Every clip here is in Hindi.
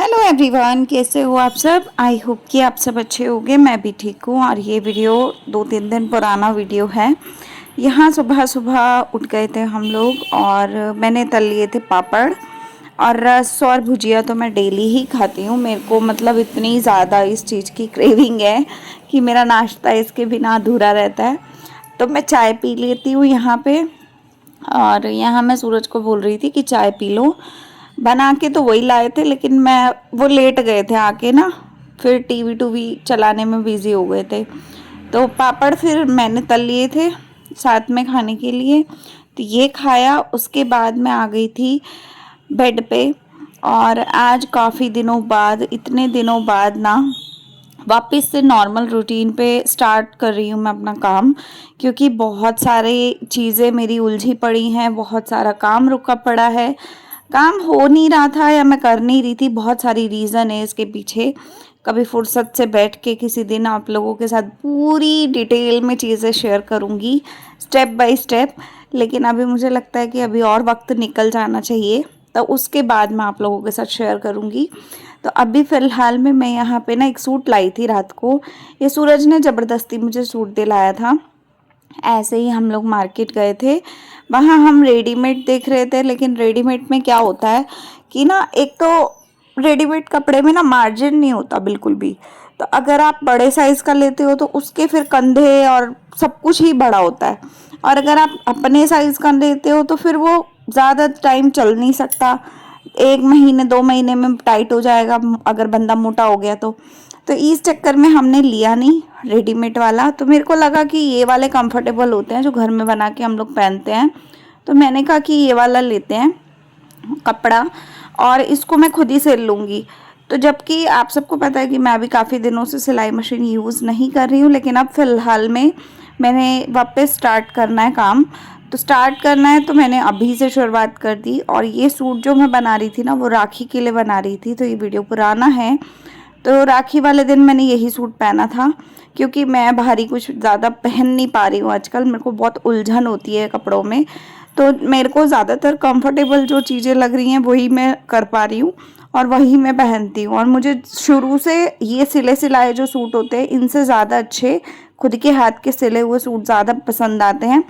हेलो एवरीवन, कैसे हो आप सब। आई होप कि आप सब अच्छे होंगे। मैं भी ठीक हूँ। और ये वीडियो 2-3 दिन पुराना वीडियो है। यहाँ सुबह सुबह उठ गए थे हम लोग और मैंने तल लिए थे पापड़ और रस और भुजिया। तो मैं डेली ही खाती हूँ। मेरे को मतलब इतनी ज़्यादा इस चीज़ की क्रेविंग है कि मेरा नाश्ता इसके बिना अधूरा रहता है। तो मैं चाय पी लेती हूँ यहाँ पे। और यहाँ मैं सूरज को बोल रही थी कि चाय पी लो। बना के तो वही लाए थे, लेकिन मैं वो लेट गए थे आके ना, फिर टीवी टूवी चलाने में बिजी हो गए थे। तो पापड़ फिर मैंने तल लिए थे साथ में खाने के लिए। तो ये खाया, उसके बाद मैं आ गई थी बेड पे। और आज काफ़ी दिनों बाद, इतने दिनों बाद ना, वापस से नॉर्मल रूटीन पे स्टार्ट कर रही हूँ मैं अपना काम। क्योंकि बहुत सारे चीज़ें मेरी उलझी पड़ी हैं, बहुत सारा काम रुका पड़ा है, काम हो नहीं रहा था या मैं कर नहीं रही थी। बहुत सारी रीज़न है इसके पीछे। कभी फुर्सत से बैठ के किसी दिन आप लोगों के साथ पूरी डिटेल में चीज़ें शेयर करूँगी, स्टेप बाय स्टेप। लेकिन अभी मुझे लगता है कि अभी और वक्त निकल जाना चाहिए, तो उसके बाद मैं आप लोगों के साथ शेयर करूँगी। तो अभी फ़िलहाल में मैं यहाँ पे ना एक सूट लाई थी रात को। ये सूरज ने ज़बरदस्ती मुझे सूट दिलाया था। ऐसे ही हम लोग मार्केट गए थे, वहाँ हम रेडीमेड देख रहे थे। लेकिन रेडीमेड में क्या होता है कि ना, एक तो रेडीमेड कपड़े में ना मार्जिन नहीं होता बिल्कुल भी। तो अगर आप बड़े साइज़ का लेते हो तो उसके फिर कंधे और सब कुछ ही बड़ा होता है। और अगर आप अपने साइज़ का लेते हो तो फिर वो ज़्यादा टाइम चल नहीं सकता। 1 महीने 2 महीने में टाइट हो जाएगा अगर बंदा मोटा हो गया तो इस चक्कर में हमने लिया नहीं रेडीमेड वाला। तो मेरे को लगा कि ये वाले कंफर्टेबल होते हैं जो घर में बना के हम लोग पहनते हैं। तो मैंने कहा कि ये वाला लेते हैं कपड़ा, और इसको मैं खुद ही सिल लूँगी। तो जबकि आप सबको पता है कि मैं अभी काफ़ी दिनों से सिलाई मशीन यूज़ नहीं कर रही हूँ, लेकिन अब फ़िलहाल में मैंने वापस स्टार्ट करना है काम। तो स्टार्ट करना है तो मैंने अभी से शुरुआत कर दी। और ये सूट जो मैं बना रही थी ना, वो राखी के लिए बना रही थी। तो ये वीडियो पुराना है। तो राखी वाले दिन मैंने यही सूट पहना था, क्योंकि मैं भारी कुछ ज़्यादा पहन नहीं पा रही हूँ आजकल। मेरे को बहुत उलझन होती है कपड़ों में। तो मेरे को ज़्यादातर कंफर्टेबल जो चीज़ें लग रही हैं वही मैं कर पा रही हूँ और वही मैं पहनती हूँ। और मुझे शुरू से ये सिले सिलाए जो सूट होते हैं, इनसे ज़्यादा अच्छे खुद के हाथ के सिले हुए सूट ज़्यादा पसंद आते हैं।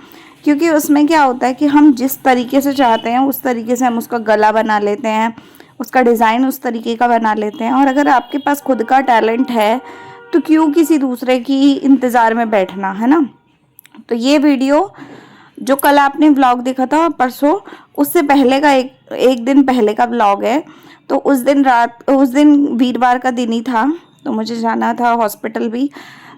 क्योंकि उसमें क्या होता है कि हम जिस तरीके से चाहते हैं उस तरीके से हम उसका गला बना लेते हैं, उसका डिज़ाइन उस तरीके का बना लेते हैं। और अगर आपके पास खुद का टैलेंट है तो क्यों किसी दूसरे की इंतज़ार में बैठना, है ना। तो ये वीडियो जो कल आपने व्लॉग देखा था परसों, उससे पहले का एक दिन पहले का व्लॉग है। तो उस दिन वीरवार का दिन ही था। तो मुझे जाना था हॉस्पिटल भी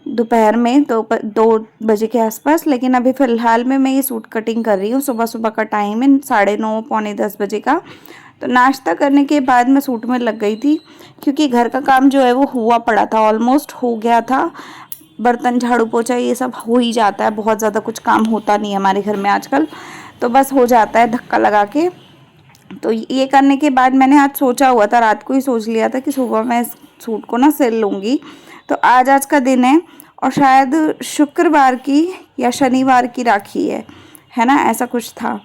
दोपहर में, तो 2 बजे के आसपास। लेकिन अभी फ़िलहाल में मैं ये सूट कटिंग कर रही हूँ। सुबह सुबह का टाइम है, 9:30 पौने 10 बजे का। तो नाश्ता करने के बाद मैं सूट में लग गई थी, क्योंकि घर का काम जो है वो हुआ पड़ा था, ऑलमोस्ट हो गया था। बर्तन झाड़ू पोछा ये सब हो ही जाता है, बहुत ज़्यादा कुछ काम होता नहीं है हमारे घर में आजकल। तो बस हो जाता है धक्का लगा के। तो ये करने के बाद मैंने आज सोचा हुआ था, रात को ही सोच लिया था कि सुबह मैं इस सूट को ना सिल लूँगी। तो आज का दिन है और शायद शुक्रवार की या शनिवार की राखी है ना, ऐसा कुछ था।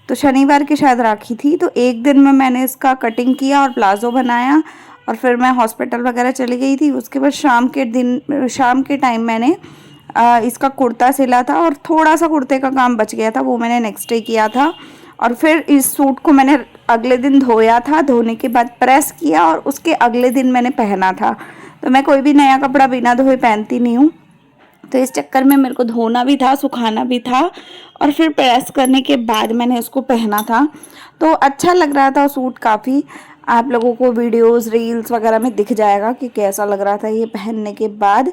तो शनिवार की शायद राखी थी। तो एक दिन में मैंने इसका कटिंग किया और प्लाज़ो बनाया और फिर मैं हॉस्पिटल वगैरह चली गई थी। उसके बाद शाम के टाइम मैंने इसका कुर्ता सिला था और थोड़ा सा कुर्ते का काम बच गया था, वो मैंने नेक्स्ट डे किया था। और फिर इस सूट को मैंने अगले दिन धोया था, धोने के बाद प्रेस किया और उसके अगले दिन मैंने पहना था। तो मैं कोई भी नया कपड़ा बिना धोए पहनती नहीं हूँ। तो इस चक्कर में मेरे को धोना भी था, सुखाना भी था, और फिर प्रेस करने के बाद मैंने इसको पहना था। तो अच्छा लग रहा था सूट काफ़ी। आप लोगों को वीडियोस रील्स वगैरह में दिख जाएगा कि कैसा लग रहा था ये पहनने के बाद।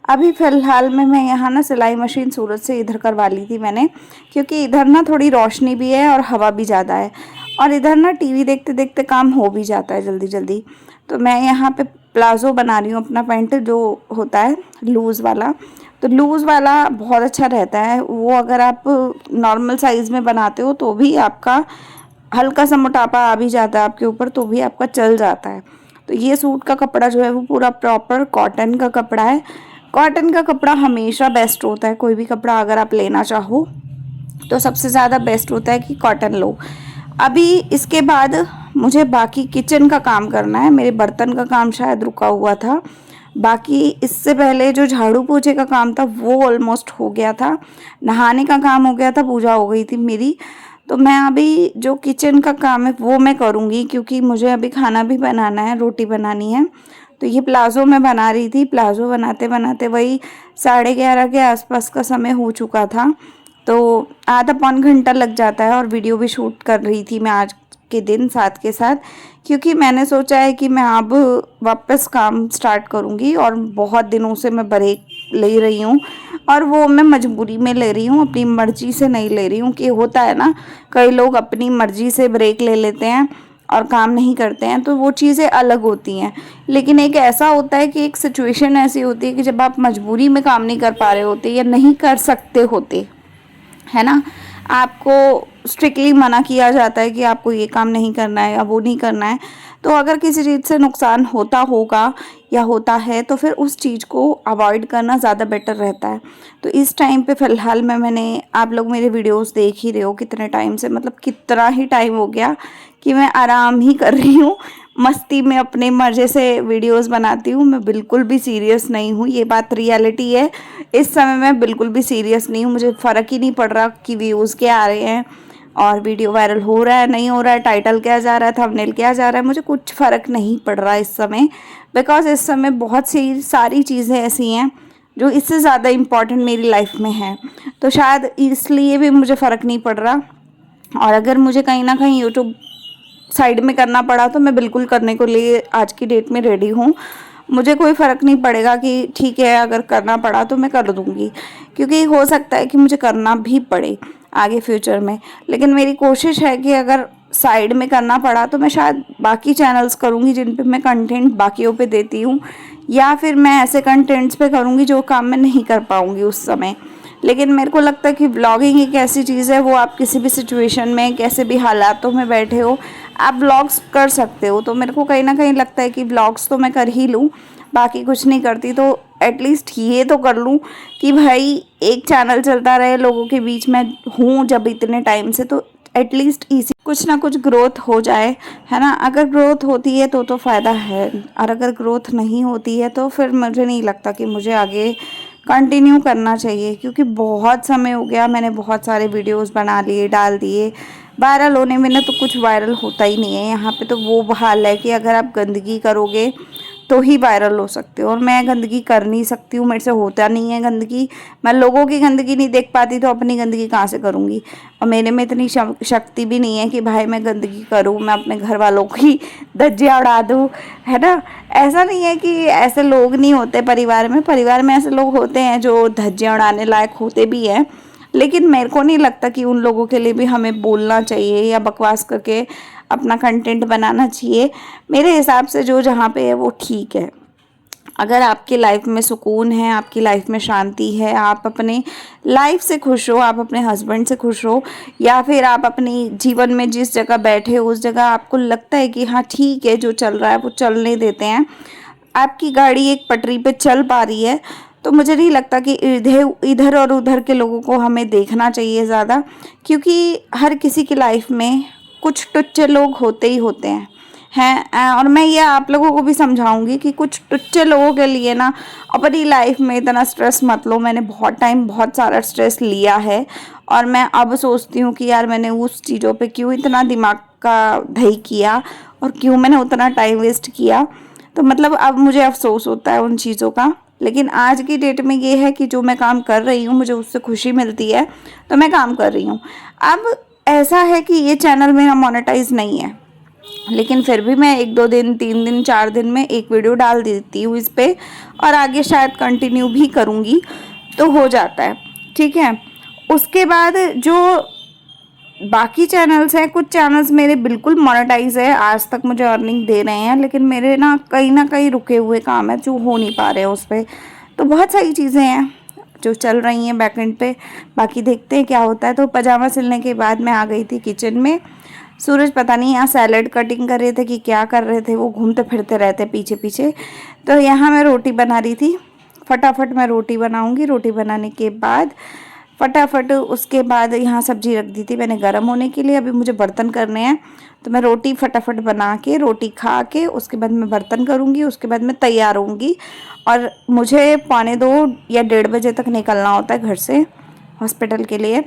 अभी फ़िलहाल में मैं यहाँ ना सिलाई मशीन सूरत से इधर करवा ली थी मैंने, क्योंकि इधर ना थोड़ी रोशनी भी है और हवा भी ज़्यादा है, और इधर ना टीवी देखते देखते काम हो भी जाता है जल्दी जल्दी। तो मैं यहाँ पे प्लाज़ो बना रही हूँ अपना, पैंट जो होता है लूज़ वाला। तो लूज़ वाला बहुत अच्छा रहता है वो। अगर आप नॉर्मल साइज़ में बनाते हो तो भी आपका हल्का सा मोटापा आ भी जाता है आपके ऊपर, तो भी आपका चल जाता है। तो ये सूट का कपड़ा जो है वो पूरा प्रॉपर कॉटन का कपड़ा है। कॉटन का कपड़ा हमेशा बेस्ट होता है। कोई भी कपड़ा अगर आप लेना चाहो तो सबसे ज़्यादा बेस्ट होता है कि कॉटन लो। अभी इसके बाद मुझे बाकी किचन का काम करना है। मेरे बर्तन का काम शायद रुका हुआ था, बाकी इससे पहले जो झाड़ू पोछे का काम था वो ऑलमोस्ट हो गया था, नहाने का काम हो गया था, पूजा हो गई थी मेरी। तो मैं अभी जो किचन का काम है वो मैं करूँगी, क्योंकि मुझे अभी खाना भी बनाना है, रोटी बनानी है। तो ये प्लाज़ो मैं बना रही थी, प्लाज़ो बनाते बनाते वही 11:30 के आसपास का समय हो चुका था। तो आधा पौन घंटा लग जाता है, और वीडियो भी शूट कर रही थी मैं आज के दिन साथ के साथ, क्योंकि मैंने सोचा है कि मैं अब वापस काम स्टार्ट करूँगी, और बहुत दिनों से मैं ब्रेक ले रही हूँ, और वो मैं मजबूरी में ले रही हूँ, अपनी मर्ज़ी से नहीं ले रही हूँ। कि होता है ना, कई लोग अपनी मर्ज़ी से ब्रेक ले लेते हैं और काम नहीं करते हैं, तो वो चीज़ें अलग होती हैं। लेकिन एक ऐसा होता है कि एक सिचुएशन ऐसी होती है कि जब आप मजबूरी में काम नहीं कर पा रहे होते या नहीं कर सकते होते, है ना, आपको स्ट्रिक्टली मना किया जाता है कि आपको ये काम नहीं करना है या वो नहीं करना है। तो अगर किसी चीज़ से नुकसान होता होगा या होता है, तो फिर उस चीज़ को अवॉइड करना ज़्यादा बेटर रहता है। तो इस टाइम पे फ़िलहाल मैंने, आप लोग मेरे वीडियोस देख ही रहे हो कितने टाइम से, मतलब कितना ही टाइम हो गया कि मैं आराम ही कर रही हूँ, मस्ती में अपने मज़े से वीडियोस बनाती हूँ। मैं बिल्कुल भी सीरियस नहीं हूँ, ये बात रियलिटी है। इस समय मैं बिल्कुल भी सीरियस नहीं हूँ, मुझे फ़र्क ही नहीं पड़ रहा कि व्यूज़ क्या आ रहे हैं और वीडियो वायरल हो रहा है नहीं हो रहा है, टाइटल क्या जा रहा है, थंबनेल क्या जा रहा है, मुझे कुछ फ़र्क नहीं पड़ रहा इस समय। बिकॉज़ इस समय बहुत सी सारी चीज़ें ऐसी हैं जो इससे ज़्यादा इम्पॉर्टेंट मेरी लाइफ में है, तो शायद इसलिए भी मुझे फ़र्क नहीं पड़ रहा। और अगर मुझे कहीं ना कहीं यूट्यूब साइड में करना पड़ा तो मैं बिल्कुल करने को लिए आज की डेट में रेडी हूँ। मुझे कोई फ़र्क नहीं पड़ेगा कि ठीक है, अगर करना पड़ा तो मैं कर दूँगी, क्योंकि हो सकता है कि मुझे करना भी पड़े आगे फ्यूचर में। लेकिन मेरी कोशिश है कि अगर साइड में करना पड़ा तो मैं शायद बाकी चैनल्स करूँगी जिन पे मैं कंटेंट बाकियों पे देती हूँ, या फिर मैं ऐसे कंटेंट्स पे करूँगी जो काम मैं नहीं कर पाऊँगी उस समय। लेकिन मेरे को लगता है कि व्लॉगिंग एक ऐसी चीज़ है, वो आप किसी भी सिचुएशन में, कैसे भी हालातों में बैठे हो, आप व्लॉग्स कर सकते हो। तो मेरे को कहीं ना कहीं लगता है कि व्लॉग्स तो मैं कर ही लूँ, बाकी कुछ नहीं करती तो एटलीस्ट ये तो कर लूँ कि भाई एक चैनल चलता रहे, लोगों के बीच में हूँ जब इतने टाइम से, तो एटलीस्ट इसी कुछ ना कुछ ग्रोथ हो जाए, है ना। अगर ग्रोथ होती है तो फ़ायदा है, और अगर ग्रोथ नहीं होती है तो फिर मुझे नहीं लगता कि मुझे आगे कंटिन्यू करना चाहिए, क्योंकि बहुत समय हो गया, मैंने बहुत सारे वीडियोस बना लिए, डाल दिए। वायरल होने में ना तो कुछ वायरल होता ही नहीं है यहाँ पे, तो वो हाल है कि अगर आप गंदगी करोगे तो ही वायरल हो सकते हो, और मैं गंदगी कर नहीं सकती हूँ, मेरे से होता नहीं है गंदगी। मैं लोगों की गंदगी नहीं देख पाती तो अपनी गंदगी कहाँ से करूँगी। और मेरे में इतनी शक्ति भी नहीं है कि भाई मैं गंदगी करूँ, मैं अपने घर वालों की धज्जियाँ उड़ा दूँ, है ना। ऐसा नहीं है कि ऐसे लोग नहीं होते परिवार में ऐसे लोग होते हैं जो धज्जियाँ उड़ाने लायक होते भी हैं, लेकिन मेरे को नहीं लगता कि उन लोगों के लिए भी हमें बोलना चाहिए या बकवास करके अपना कंटेंट बनाना चाहिए। मेरे हिसाब से जो जहाँ पे है वो ठीक है। अगर आपकी लाइफ में सुकून है, आपकी लाइफ में शांति है, आप अपने लाइफ से खुश हो, आप अपने हस्बैंड से खुश हो, या फिर आप अपनी जीवन में जिस जगह बैठे हो उस जगह आपको लगता है कि हाँ ठीक है, जो चल रहा है वो चलने देते हैं, आपकी गाड़ी एक पटरी पे चल पा रही है, तो मुझे नहीं लगता कि इधर इधर और उधर के लोगों को हमें देखना चाहिए ज़्यादा, क्योंकि हर किसी की लाइफ में कुछ टुच्चे लोग होते ही होते हैं। और मैं ये आप लोगों को भी समझाऊंगी कि कुछ टुच्चे लोगों के लिए ना अपनी लाइफ में इतना स्ट्रेस मत लो। मैंने बहुत टाइम बहुत सारा स्ट्रेस लिया है, और मैं अब सोचती हूँ कि यार मैंने उस चीज़ों पे क्यों इतना दिमाग का दही किया, और क्यों मैंने उतना टाइम वेस्ट किया। तो मतलब अब मुझे अफसोस होता है उन चीज़ों का। लेकिन आज की डेट में ये है कि जो मैं काम कर रही हूँ मुझे उससे खुशी मिलती है, तो मैं काम कर रही हूँ। अब ऐसा है कि ये चैनल मेरा मोनेटाइज नहीं है, लेकिन फिर भी मैं 1-2 दिन 3 दिन 4 दिन में एक वीडियो डाल देती हूँ इस पे, और आगे शायद कंटिन्यू भी करूँगी तो हो जाता है, ठीक है। उसके बाद जो बाकी चैनल्स हैं, कुछ चैनल्स मेरे बिल्कुल मोनेटाइज है, आज तक मुझे अर्निंग दे रहे हैं, लेकिन मेरे ना कहीं रुके हुए काम है जो हो नहीं पा रहे हैं उस पर। तो बहुत सारी चीज़ें हैं जो चल रही हैं बैकएंड पे, बाकी देखते हैं क्या होता है। तो पजामा सिलने के बाद मैं आ गई थी किचन में। सूरज पता नहीं यहाँ सैलड कटिंग कर रहे थे कि क्या कर रहे थे, वो घूमते फिरते रहते पीछे पीछे। तो यहाँ मैं रोटी बना रही थी, फटाफट मैं रोटी बनाऊँगी। रोटी बनाने के बाद फटाफट उसके बाद यहाँ सब्जी रख दी थी मैंने गर्म होने के लिए। अभी मुझे बर्तन करने हैं, तो मैं रोटी फटाफट बना के रोटी खा के उसके बाद मैं बर्तन करूँगी, उसके बाद मैं तैयार होंगी। और मुझे 1:45 या 1:30 बजे तक निकलना होता है घर से हॉस्पिटल के लिए।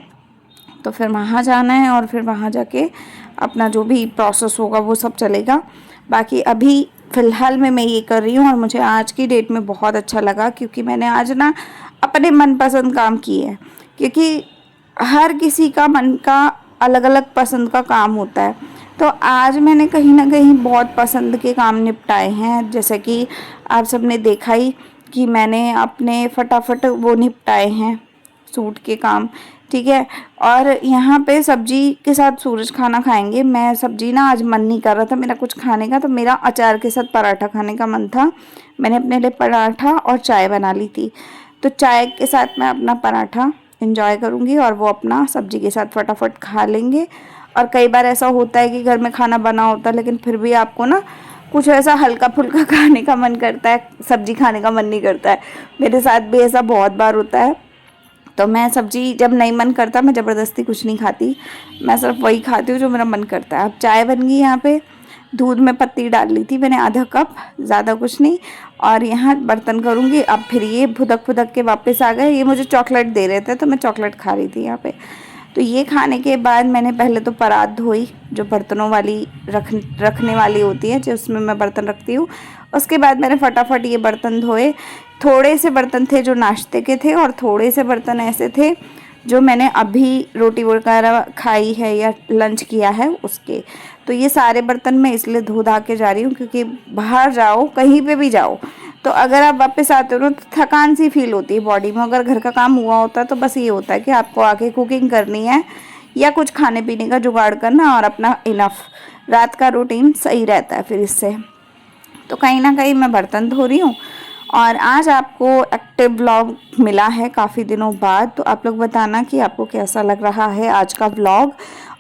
तो फिर वहाँ जाना है और फिर वहाँ जाके अपना जो भी प्रोसेस होगा वो सब चलेगा। बाकी अभी फ़िलहाल मैं ये कर रही हूँ और मुझे आज की डेट में बहुत अच्छा लगा, क्योंकि मैंने आज ना अपने मनपसंद काम किए हैं। क्योंकि हर किसी का मन का अलग अलग पसंद का काम होता है, तो आज मैंने कहीं ना कहीं बहुत पसंद के काम निपटाए हैं। जैसे कि आप सबने देखा ही कि मैंने अपने फटाफट वो निपटाए हैं सूट के काम, ठीक है। और यहाँ पे सब्जी के साथ सूरज खाना खाएंगे। मैं सब्जी ना आज मन नहीं कर रहा था मेरा कुछ खाने का, तो मेरा अचार के साथ पराठा खाने का मन था। मैंने अपने लिए पराठा और चाय बना ली थी। तो चाय के साथ मैं अपना पराठा एंजॉय करूँगी और वो अपना सब्जी के साथ फटाफट खा लेंगे। और कई बार ऐसा होता है कि घर में खाना बना होता है लेकिन फिर भी आपको ना कुछ ऐसा हल्का फुल्का खाने का मन करता है, सब्जी खाने का मन नहीं करता है। मेरे साथ भी ऐसा बहुत बार होता है। तो मैं सब्जी जब नहीं मन करता मैं ज़बरदस्ती कुछ नहीं खाती, मैं सिर्फ वही खाती हूँ जो मेरा मन करता है। अब चाय बन गई यहाँ पे, दूध में पत्ती डाल ली थी मैंने आधा कप, ज़्यादा कुछ नहीं। और यहाँ बर्तन करूँगी। अब फिर ये भुदक भुदक के वापस आ गए, ये मुझे चॉकलेट दे रहे थे तो मैं चॉकलेट खा रही थी यहाँ पे। तो ये खाने के बाद मैंने पहले तो परात धोई, जो बर्तनों वाली रखने वाली होती है, जो उसमें मैं बर्तन रखती हूँ। उसके बाद मैंने फटाफट ये बर्तन धोए। थोड़े से बर्तन थे जो नाश्ते के थे और थोड़े से बर्तन ऐसे थे जो मैंने अभी रोटी वगैरह खाई है या लंच किया है उसके। तो ये सारे बर्तन मैं इसलिए धो धा के जा रही हूँ, क्योंकि बाहर जाओ कहीं पे भी जाओ तो अगर आप वापस आते हो ना तो थकान सी फील होती है बॉडी में। अगर घर का काम हुआ होता है तो बस ये होता है कि आपको आके कुकिंग करनी है या कुछ खाने पीने का जुगाड़ करना और अपना इनफ रात का रूटीन सही रहता है फिर इससे। तो कहीं ना कहीं मैं बर्तन धो रही हूँ और आज आपको एक्टिव व्लॉग मिला है काफ़ी दिनों बाद। तो आप लोग बताना कि आपको कैसा लग रहा है आज का व्लॉग।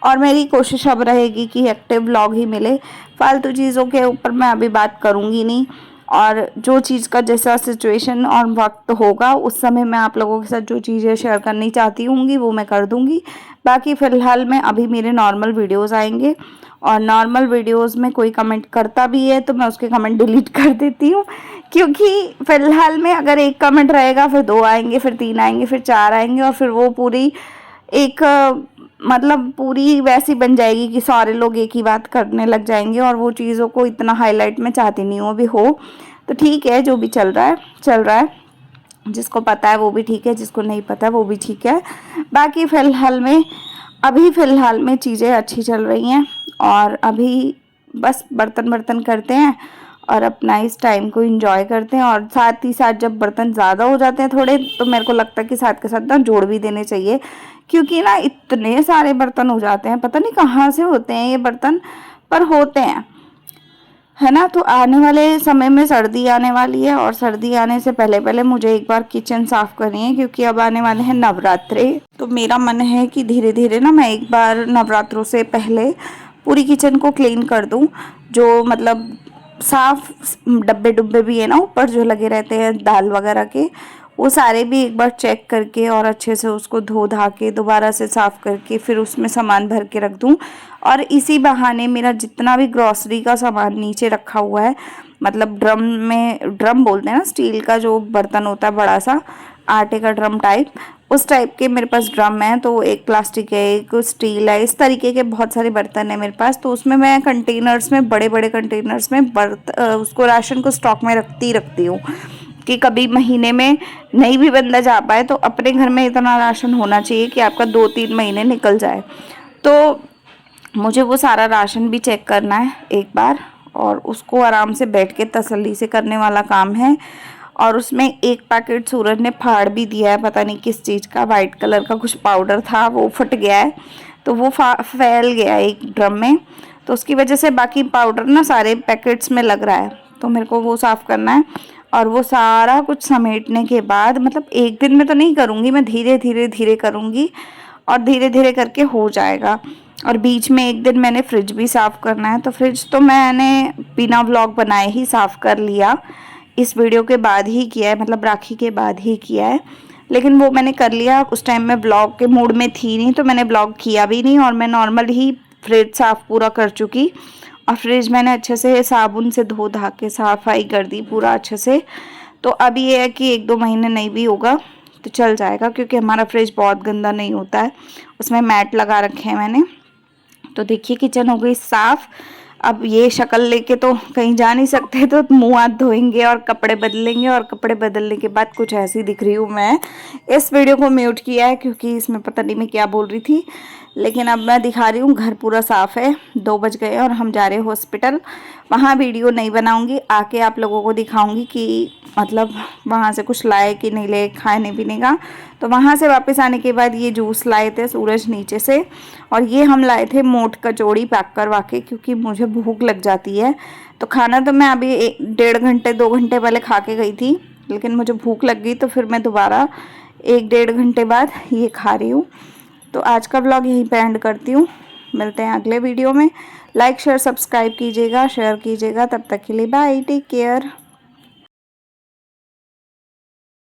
और मेरी कोशिश अब रहेगी कि एक्टिव व्लॉग ही मिले, फालतू चीज़ों के ऊपर मैं अभी बात करूँगी नहीं। और जो चीज़ का जैसा सिचुएशन और वक्त होगा उस समय मैं आप लोगों के साथ जो चीज़ें शेयर करनी चाहती हूँगी वो मैं कर दूँगी। बाकी फ़िलहाल में अभी मेरे नॉर्मल वीडियोज़ आएंगे और नॉर्मल वीडियोस में कोई कमेंट करता भी है तो मैं उसके कमेंट डिलीट कर देती हूँ, क्योंकि फ़िलहाल में अगर एक कमेंट रहेगा फिर 2 आएंगे, फिर 3 आएंगे, फिर 4 आएंगे और फिर वो पूरी एक मतलब पूरी वैसी बन जाएगी कि सारे लोग एक ही बात करने लग जाएंगे और वो चीज़ों को इतना हाईलाइट मैं चाहती नहीं हूँ भी हो। तो ठीक है, जो भी चल रहा है चल रहा है, जिसको पता है वो भी ठीक है, जिसको नहीं पता है वो भी ठीक है। बाकी फ़िलहाल में चीज़ें अच्छी चल रही हैं और अभी बस बर्तन बर्तन करते हैं और अपना इस टाइम को एंजॉय करते हैं। और साथ ही साथ जब बर्तन ज़्यादा हो जाते हैं थोड़े, तो मेरे को लगता है कि साथ के साथ ना जोड़ भी देने चाहिए, क्योंकि ना इतने सारे बर्तन हो जाते हैं, पता नहीं कहाँ से होते हैं ये बर्तन, पर होते हैं, है ना। तो आने वाले समय में सर्दी आने वाली है और सर्दी आने से पहले पहले मुझे एक बार किचन साफ़ करनी है, क्योंकि अब आने वाले हैं नवरात्रे। तो मेरा मन है कि धीरे धीरे ना मैं एक बार नवरात्रों से पहले पूरी किचन को क्लीन कर दूं। जो मतलब साफ डब्बे डुब्बे भी है ना ऊपर जो लगे रहते हैं दाल वगैरह के, वो सारे भी एक बार चेक करके और अच्छे से उसको धो धा के दोबारा से साफ़ करके फिर उसमें सामान भर के रख दूं। और इसी बहाने मेरा जितना भी ग्रॉसरी का सामान नीचे रखा हुआ है, मतलब ड्रम बोलते हैं ना, स्टील का जो बर्तन होता है बड़ा सा आटे का ड्रम टाइप, उस टाइप के मेरे पास ड्रम है। तो एक प्लास्टिक है, एक स्टील है, इस तरीके के बहुत सारे बर्तन है मेरे पास। तो उसमें मैं कंटेनर्स में, बड़े बड़े कंटेनर्स में उसको राशन को स्टॉक में रखती हूँ कि कभी महीने में नहीं भी बंदा जा पाए तो अपने घर में इतना राशन होना चाहिए कि आपका 2-3 महीने निकल जाए। तो मुझे वो सारा राशन भी चेक करना है एक बार, और उसको आराम से बैठ के तसल्ली से करने वाला काम है। और उसमें एक पैकेट सूरज ने फाड़ भी दिया है, पता नहीं किस चीज़ का, वाइट कलर का कुछ पाउडर था, वो फट गया है, तो वो फैल गया है एक ड्रम में। तो उसकी वजह से बाकी पाउडर ना सारे पैकेट्स में लग रहा है, तो मेरे को वो साफ़ करना है। और वो सारा कुछ समेटने के बाद, मतलब एक दिन में तो नहीं करूँगी मैं, धीरे करूँगी और धीरे धीरे करके हो जाएगा। और बीच में एक दिन मैंने फ्रिज भी साफ़ करना है, तो फ्रिज तो मैंने बिना व्लॉग बनाए ही साफ़ कर लिया, इस वीडियो के बाद ही किया है, मतलब राखी के बाद ही किया है। लेकिन वो मैंने कर लिया। उस टाइम मैं ब्लॉग के मूड में थी नहीं, तो मैंने ब्लॉग किया भी नहीं, और मैं नॉर्मल ही फ्रिज साफ़ पूरा कर चुकी। और फ्रिज मैंने अच्छे से साबुन से धो धा के सफाई कर दी पूरा अच्छे से। तो अब ये है कि 1-2 महीने नहीं भी होगा तो चल जाएगा, क्योंकि हमारा फ्रिज बहुत गंदा नहीं होता है, उसमें मैट लगा रखे हैं मैंने। तो देखिए किचन हो गई साफ़। अब ये शक्ल लेके तो कहीं जा नहीं सकते, तो मुंह हाथ धोएंगे और कपड़े बदलेंगे, और कपड़े बदलने के बाद कुछ ऐसी दिख रही हूँ मैं। इस वीडियो को म्यूट किया है क्योंकि इसमें पता नहीं मैं क्या बोल रही थी, लेकिन अब मैं दिखा रही हूँ। घर पूरा साफ़ है। 2 बज गए और हम जा रहे हैं हॉस्पिटल। वहाँ वीडियो नहीं बनाऊँगी, आके आप लोगों को दिखाऊँगी कि मतलब वहाँ से कुछ लाए कि नहीं लाए खाने पीने का। तो वहाँ से वापस आने के बाद ये जूस लाए थे सूरज नीचे से, और ये हम लाए थे मोट कचौड़ी पैक करवा के, क्योंकि मुझे भूख लग जाती है। तो खाना तो मैं अभी 1-1.5 घंटे 2 घंटे पहले खा के गई थी, लेकिन मुझे भूख लग गई तो फिर मैं दोबारा 1-1.5 घंटे बाद ये खा रही हूँ। तो आज का व्लॉग यहीं पे एंड करती हूँ। मिलते हैं अगले वीडियो में। लाइक शेयर सब्सक्राइब कीजिएगा, शेयर कीजिएगा। तब तक के लिए बाय, टेक केयर।